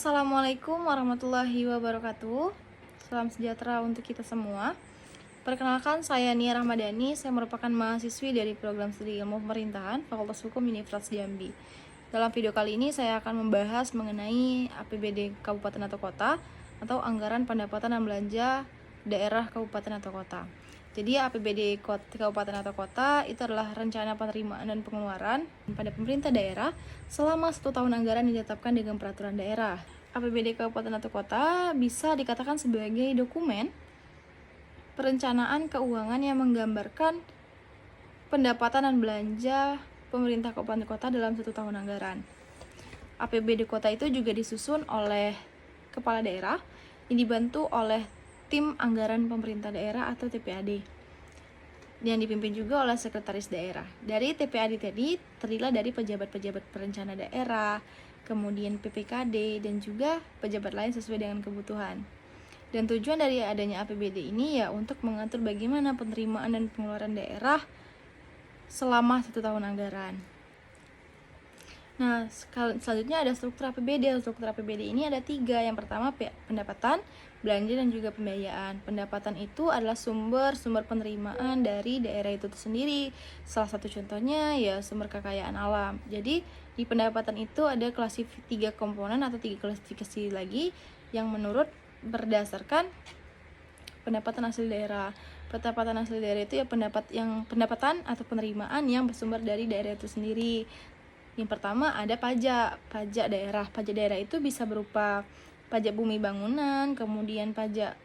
Assalamualaikum warahmatullahi wabarakatuh. Salam sejahtera untuk kita semua. Perkenalkan, saya Nia Rahmadani. Saya merupakan mahasiswi dari program studi ilmu pemerintahan Fakultas Hukum Universitas Jambi. Dalam video kali ini saya akan membahas mengenai APBD kabupaten atau kota atau anggaran pendapatan dan belanja daerah kabupaten atau kota. Jadi APBD kabupaten atau kota itu adalah rencana penerimaan dan pengeluaran pada pemerintah daerah selama 1 tahun anggaran ditetapkan dengan peraturan daerah. APBD kabupaten atau kota bisa dikatakan sebagai dokumen perencanaan keuangan yang menggambarkan pendapatan dan belanja pemerintah kabupaten kota dalam 1 tahun anggaran. APBD kota itu juga disusun oleh kepala daerah yang dibantu oleh tim anggaran pemerintah daerah atau TPAD yang dipimpin juga oleh sekretaris daerah. Dari TPAD tadi terdiri dari pejabat-pejabat perencana daerah, kemudian PPKD, dan juga pejabat lain sesuai dengan kebutuhan. Dan tujuan dari adanya APBD ini ya untuk mengatur bagaimana penerimaan dan pengeluaran daerah selama 1 tahun anggaran. Nah, selanjutnya ada struktur APBD. Struktur APBD ini ada 3. Yang pertama pendapatan, belanja, dan juga pembiayaan. Pendapatan itu adalah sumber penerimaan dari daerah itu sendiri. Salah satu contohnya ya sumber kekayaan alam. Jadi di pendapatan itu ada 3 komponen atau 3 klasifikasi lagi yang menurut berdasarkan pendapatan asli daerah. Pendapatan asli daerah itu ya pendapatan atau penerimaan yang bersumber dari daerah itu sendiri. Yang pertama ada pajak daerah. Pajak daerah itu bisa berupa pajak bumi bangunan, kemudian pajak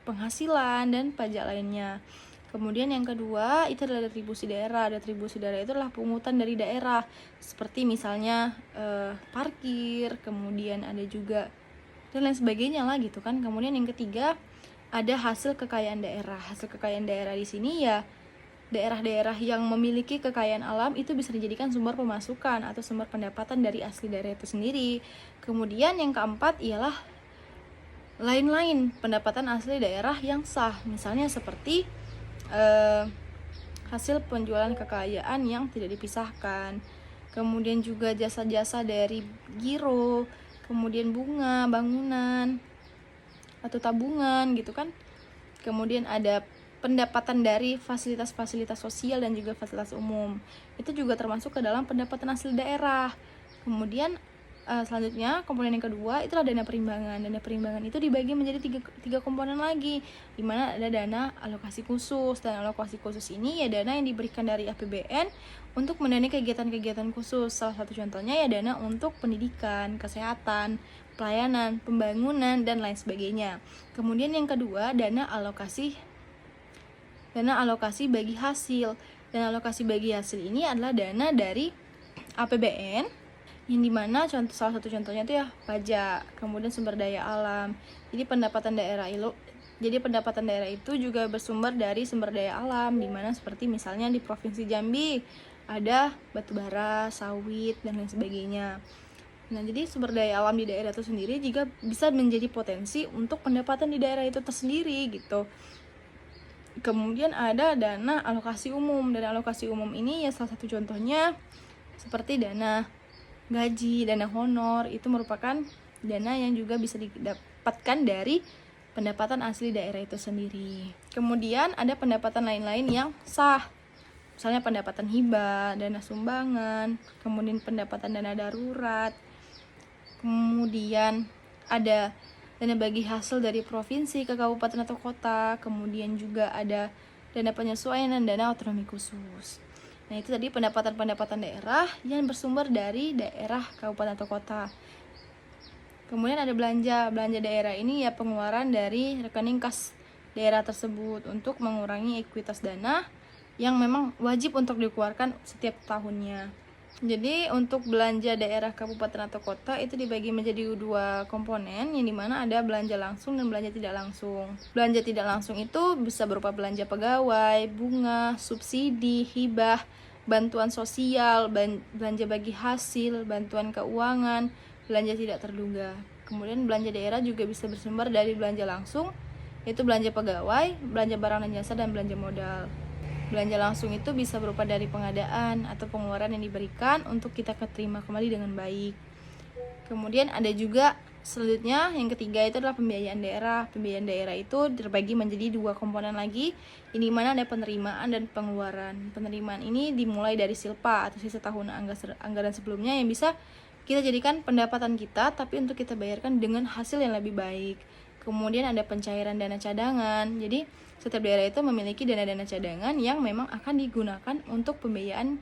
penghasilan, dan pajak lainnya. Kemudian yang kedua itu adalah retribusi daerah. Retribusi daerah itu adalah pungutan dari daerah, seperti misalnya parkir, kemudian ada juga dan lain sebagainya lah gitu kan. Kemudian yang ketiga ada hasil kekayaan daerah. Hasil kekayaan daerah di sini ya daerah-daerah yang memiliki kekayaan alam itu bisa dijadikan sumber pemasukan atau sumber pendapatan dari asli daerah itu sendiri. Kemudian yang keempat ialah lain-lain pendapatan asli daerah yang sah, misalnya seperti hasil penjualan kekayaan yang tidak dipisahkan, kemudian juga jasa-jasa dari giro, kemudian bunga, bangunan, atau tabungan gitu kan. Kemudian ada pendapatan dari fasilitas-fasilitas sosial dan juga fasilitas umum. Itu juga termasuk ke dalam pendapatan asli daerah. Kemudian selanjutnya komponen yang kedua itu adalah dana perimbangan. Dana perimbangan itu dibagi menjadi tiga komponen lagi, di mana ada dana alokasi khusus. Dan alokasi khusus ini ya dana yang diberikan dari APBN untuk mendanai kegiatan-kegiatan khusus. Salah satu contohnya ya dana untuk pendidikan, kesehatan, pelayanan, pembangunan, dan lain sebagainya. Kemudian yang kedua dana alokasi bagi hasil. Dana alokasi bagi hasil ini adalah dana dari APBN yang dimana salah satu contohnya itu ya pajak, kemudian sumber daya alam. Jadi pendapatan daerah itu juga bersumber dari sumber daya alam, dimana seperti misalnya di Provinsi Jambi ada batu bara, sawit, dan lain sebagainya. Nah, jadi sumber daya alam di daerah itu sendiri juga bisa menjadi potensi untuk pendapatan di daerah itu tersendiri gitu. Kemudian ada dana alokasi umum. Dana alokasi umum ini ya salah satu contohnya seperti dana gaji, dana honor. Itu merupakan dana yang juga bisa didapatkan dari pendapatan asli daerah itu sendiri. Kemudian ada pendapatan lain-lain yang sah, misalnya pendapatan hibah, dana sumbangan, kemudian pendapatan dana darurat, kemudian ada dana bagi hasil dari provinsi ke kabupaten atau kota, kemudian juga ada dana penyesuaian dan dana otonomi khusus. Nah, itu tadi pendapatan daerah yang bersumber dari daerah kabupaten atau kota. Kemudian ada belanja daerah ini ya pengeluaran dari rekening kas daerah tersebut untuk mengurangi ekuitas dana yang memang wajib untuk dikeluarkan setiap tahunnya. Jadi untuk belanja daerah kabupaten atau kota itu dibagi menjadi 2 komponen, yang dimana ada belanja langsung dan belanja tidak langsung. Belanja tidak langsung itu bisa berupa belanja pegawai, bunga, subsidi, hibah, bantuan sosial, belanja bagi hasil, bantuan keuangan, belanja tidak terduga. Kemudian belanja daerah juga bisa bersumber dari belanja langsung, yaitu belanja pegawai, belanja barang dan jasa, dan belanja modal. Belanja langsung itu bisa berupa dari pengadaan atau pengeluaran yang diberikan untuk kita keterima kembali dengan baik. Kemudian ada juga Selanjutnya, yang ketiga itu adalah pembiayaan daerah. Pembiayaan daerah itu terbagi menjadi 2 komponen lagi, di mana ada penerimaan dan pengeluaran. Penerimaan ini dimulai dari silpa atau sisa tahun anggaran sebelumnya yang bisa kita jadikan pendapatan kita, tapi untuk kita bayarkan dengan hasil yang lebih baik. Kemudian ada pencairan dana cadangan. Jadi, setiap daerah itu memiliki dana-dana cadangan yang memang akan digunakan untuk pembiayaan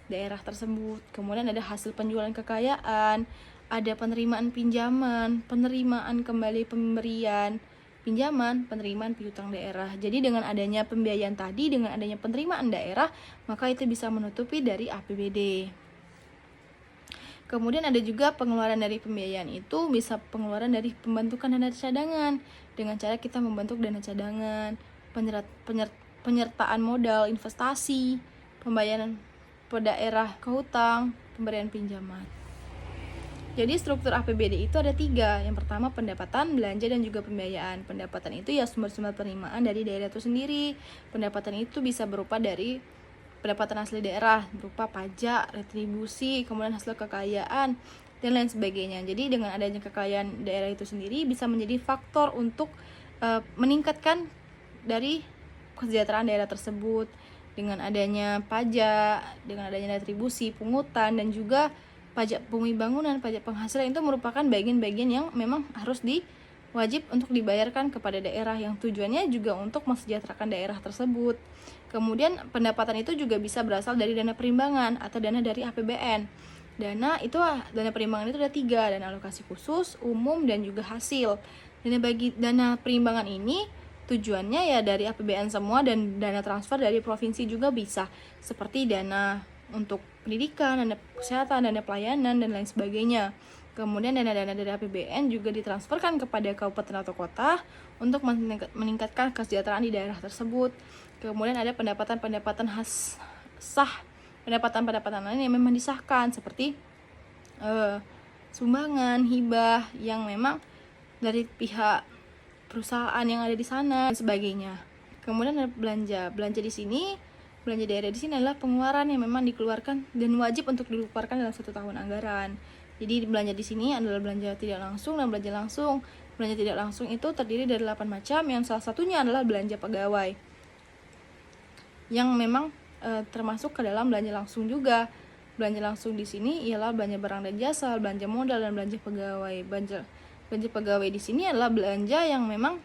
daerah tersebut. Kemudian ada hasil penjualan kekayaan, ada penerimaan pinjaman, penerimaan kembali pemberian pinjaman, penerimaan piutang daerah. Jadi dengan adanya pembiayaan tadi, dengan adanya penerimaan daerah, maka itu bisa menutupi dari APBD. Kemudian ada juga pengeluaran dari pembiayaan itu bisa pengeluaran dari pembentukan dana cadangan, dengan cara kita membentuk dana cadangan, penyertaan modal investasi, pembayaran ke daerah ke hutang, pemberian pinjaman. Jadi struktur APBD itu ada 3. Yang pertama pendapatan, belanja, dan juga pembiayaan. Pendapatan itu ya sumber-sumber penerimaan dari daerah itu sendiri. Pendapatan itu bisa berupa dari pendapatan asli daerah, berupa pajak, retribusi, kemudian hasil kekayaan, dan lain sebagainya. Jadi dengan adanya kekayaan daerah itu sendiri bisa menjadi faktor untuk meningkatkan dari kesejahteraan daerah tersebut. Dengan adanya pajak, dengan adanya retribusi, pungutan, dan juga pajak bumi bangunan, pajak penghasilan itu merupakan bagian-bagian yang memang harus wajib untuk dibayarkan kepada daerah, yang tujuannya juga untuk mensejahterakan daerah tersebut. Kemudian pendapatan itu juga bisa berasal dari dana perimbangan atau dana dari APBN. Dana perimbangan itu ada 3, dana alokasi khusus, umum, dan juga hasil. Dana perimbangan ini tujuannya ya dari APBN semua, dan dana transfer dari provinsi juga bisa, seperti dana untuk pendidikan, dana kesehatan, dana pelayanan, dan lain sebagainya. Kemudian dana-dana dari APBN juga ditransferkan kepada kabupaten atau kota untuk meningkatkan kesejahteraan di daerah tersebut. Kemudian ada pendapatan-pendapatan pendapatan lain yang memang disahkan, seperti sumbangan, hibah yang memang dari pihak perusahaan yang ada di sana dan sebagainya. Kemudian ada belanja di sini. Belanja daerah di sini adalah pengeluaran yang memang dikeluarkan dan wajib untuk dikeluarkan dalam 1 tahun anggaran. Jadi belanja di sini adalah belanja tidak langsung dan belanja langsung. Belanja tidak langsung itu terdiri dari 8 macam, yang salah satunya adalah belanja pegawai, yang memang termasuk ke dalam belanja langsung juga. Belanja langsung di sini ialah belanja barang dan jasa, belanja modal, dan belanja pegawai. Belanja pegawai di sini adalah belanja yang memang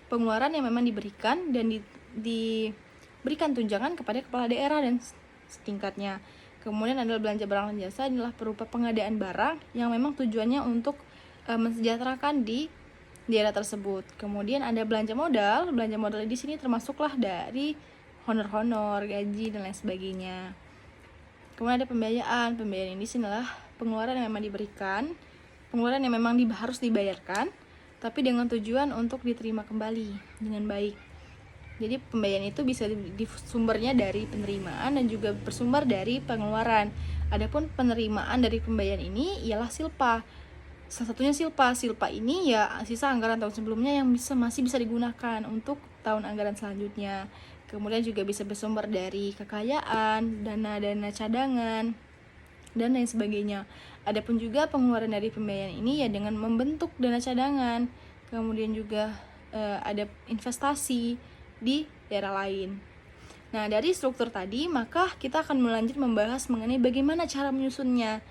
pengeluaran yang memang diberikan dan diberikan tunjangan kepada kepala daerah dan setingkatnya. Kemudian adalah belanja barang dan jasa, inilah berupa pengadaan barang yang memang tujuannya untuk mensejahterakan di daerah tersebut. Kemudian ada belanja modal. Belanja modal di sini termasuklah dari honor-honor, gaji, dan lain sebagainya. Kemudian ada pembiayaan. Pembiayaan ini adalah pengeluaran yang memang diberikan, pengeluaran yang memang harus dibayarkan, tapi dengan tujuan untuk diterima kembali dengan baik. Jadi pembayaran itu bisa sumbernya dari penerimaan dan juga bersumber dari pengeluaran. Adapun penerimaan dari pembayaran ini ialah silpa. Salah satunya silpa. Silpa ini ya sisa anggaran tahun sebelumnya yang masih bisa digunakan untuk tahun anggaran selanjutnya. Kemudian juga bisa bersumber dari kekayaan, dana-dana cadangan, dan lain sebagainya. Adapun juga pengeluaran dari pembayaran ini ya dengan membentuk dana cadangan. Kemudian juga ada investasi di daerah lain. Nah, dari struktur tadi, maka kita akan melanjut membahas mengenai bagaimana cara menyusunnya.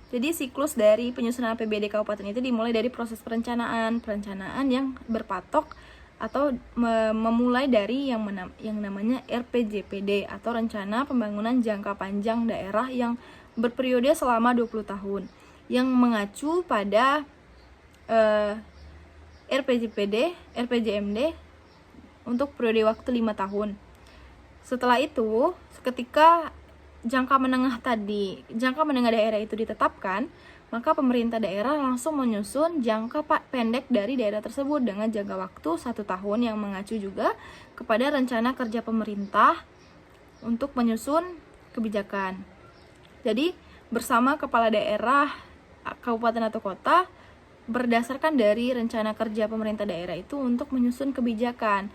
Jadi siklus dari penyusunan APBD kabupaten itu dimulai dari proses perencanaan yang berpatok atau memulai dari yang namanya RPJPD atau Rencana Pembangunan Jangka Panjang Daerah yang berperiode selama 20 tahun, yang mengacu pada RPJMD untuk periode waktu 5 tahun. Setelah itu, ketika jangka menengah daerah itu ditetapkan, maka pemerintah daerah langsung menyusun jangka pendek dari daerah tersebut dengan jangka waktu 1 tahun, yang mengacu juga kepada rencana kerja pemerintah untuk menyusun kebijakan. Jadi, bersama kepala daerah, kabupaten atau kota, berdasarkan dari rencana kerja pemerintah daerah itu untuk menyusun kebijakan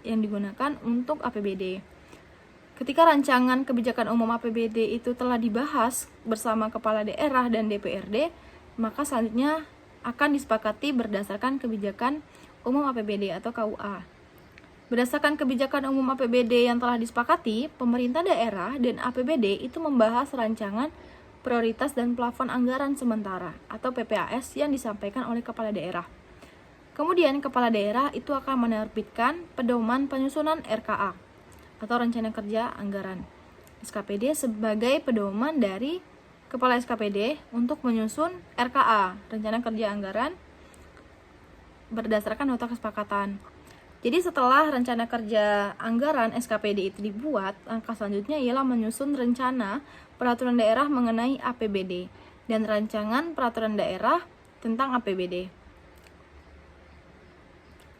yang digunakan untuk APBD. Ketika rancangan kebijakan umum APBD itu telah dibahas bersama kepala daerah dan DPRD, maka selanjutnya akan disepakati berdasarkan kebijakan umum APBD atau KUA. Berdasarkan kebijakan umum APBD yang telah disepakati, pemerintah daerah dan APBD itu membahas rancangan prioritas dan plafon anggaran sementara atau PPAS yang disampaikan oleh kepala daerah. Kemudian kepala daerah itu akan menerbitkan pedoman penyusunan RKA atau rencana kerja anggaran SKPD sebagai pedoman dari kepala SKPD untuk menyusun RKA, rencana kerja anggaran berdasarkan nota kesepakatan. Jadi setelah rencana kerja anggaran SKPD itu dibuat, langkah selanjutnya ialah menyusun rencana peraturan daerah mengenai APBD dan rancangan peraturan daerah tentang APBD.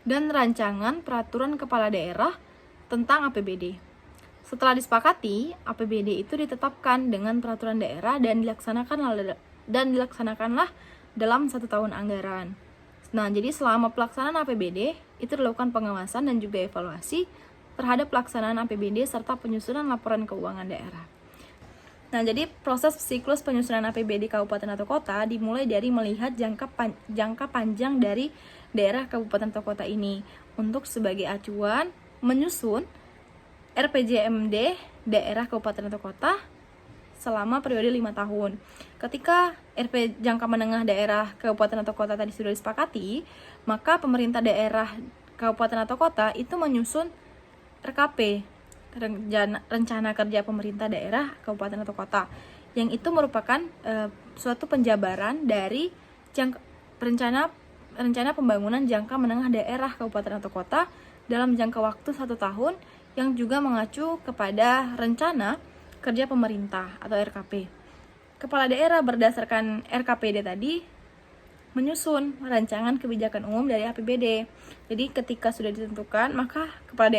Dan rancangan peraturan kepala daerah tentang APBD. Setelah disepakati, APBD itu ditetapkan dengan peraturan daerah dan dilaksanakanlah dalam 1 tahun anggaran. Nah, jadi selama pelaksanaan APBD, itu dilakukan pengawasan dan juga evaluasi terhadap pelaksanaan APBD serta penyusunan laporan keuangan daerah. Nah, jadi proses siklus penyusunan APBD kabupaten atau kota dimulai dari melihat jangka panjang dari daerah kabupaten atau kota ini untuk sebagai acuan menyusun RPJMD daerah kabupaten atau kota selama periode 5 tahun. Ketika RP jangka menengah daerah kabupaten atau kota tadi sudah disepakati, maka pemerintah daerah kabupaten atau kota itu menyusun RKP, rencana kerja pemerintah daerah kabupaten atau kota, yang itu merupakan suatu penjabaran dari rencana pembangunan jangka menengah daerah kabupaten atau kota dalam jangka waktu 1 tahun yang juga mengacu kepada rencana kerja pemerintah atau RKP. Kepala daerah berdasarkan RKPD tadi menyusun rancangan kebijakan umum dari APBD. Jadi ketika sudah ditentukan, maka kepala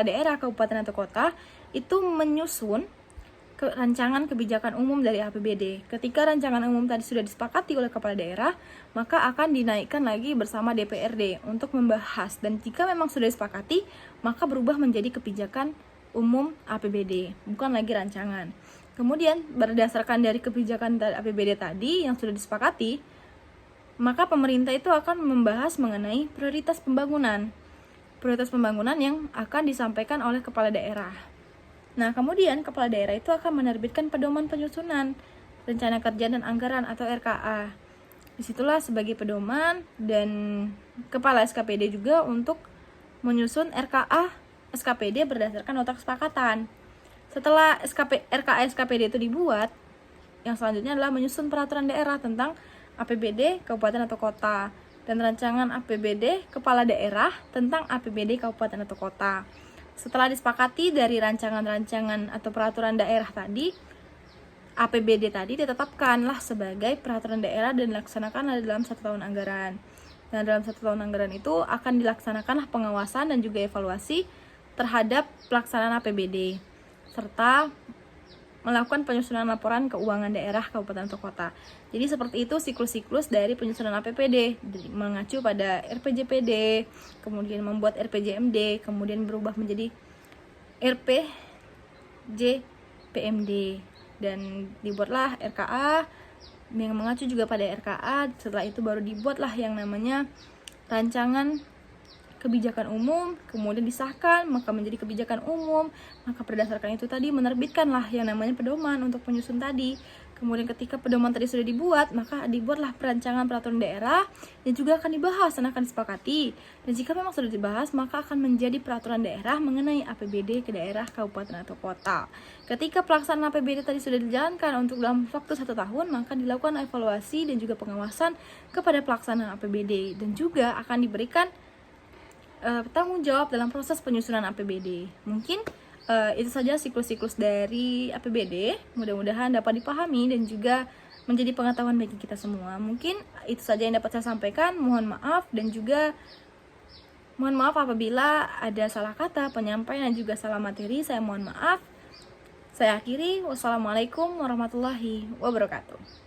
daerah kabupaten atau kota itu menyusun rancangan kebijakan umum dari APBD. Ketika rancangan umum tadi sudah disepakati oleh kepala daerah, maka akan dinaikkan lagi bersama DPRD untuk membahas, dan jika memang sudah disepakati, maka berubah menjadi kebijakan umum APBD, bukan lagi rancangan. Kemudian berdasarkan dari kebijakan APBD tadi yang sudah disepakati, maka pemerintah itu akan membahas mengenai prioritas pembangunan yang akan disampaikan oleh kepala daerah. Nah, kemudian kepala daerah itu akan menerbitkan pedoman penyusunan rencana kerja dan anggaran atau RKA. Disitulah sebagai pedoman, dan kepala SKPD juga untuk menyusun RKA SKPD berdasarkan nota kesepakatan. Setelah RKA SKPD itu dibuat, yang selanjutnya adalah menyusun peraturan daerah tentang APBD kabupaten atau kota dan rancangan APBD kepala daerah tentang APBD kabupaten atau kota. Setelah disepakati dari rancangan-rancangan atau peraturan daerah tadi, APBD tadi ditetapkanlah sebagai peraturan daerah dan dilaksanakan dalam 1 tahun anggaran. Nah, dalam 1 tahun anggaran itu akan dilaksanakanlah pengawasan dan juga evaluasi terhadap pelaksanaan APBD serta melakukan penyusunan laporan keuangan daerah kabupaten atau kota. Jadi seperti itu siklus-siklus dari penyusunan APBD, mengacu pada RPJPD, kemudian membuat RPJMD, kemudian berubah menjadi RPJPMD, dan dibuatlah RKA yang mengacu juga pada RKA. Setelah itu baru dibuatlah yang namanya rancangan kebijakan umum, kemudian disahkan, maka menjadi kebijakan umum, maka berdasarkan itu tadi menerbitkanlah yang namanya pedoman untuk penyusun tadi. Kemudian ketika pedoman tadi sudah dibuat, maka dibuatlah perancangan peraturan daerah yang juga akan dibahas dan akan disepakati. Dan jika memang sudah dibahas, maka akan menjadi peraturan daerah mengenai APBD ke daerah kabupaten atau kota. Ketika pelaksanaan APBD tadi sudah dijalankan untuk dalam waktu 1 tahun, maka dilakukan evaluasi dan juga pengawasan kepada pelaksanaan APBD, dan juga akan diberikan tanggung jawab dalam proses penyusunan APBD. Mungkin itu saja siklus-siklus dari APBD. Mudah-mudahan dapat dipahami dan juga menjadi pengetahuan bagi kita semua. Mungkin itu saja yang dapat saya sampaikan. Mohon maaf, dan juga mohon maaf apabila ada salah kata, penyampaian, dan juga salah materi. Saya mohon maaf. Saya akhiri. Wassalamualaikum warahmatullahi wabarakatuh.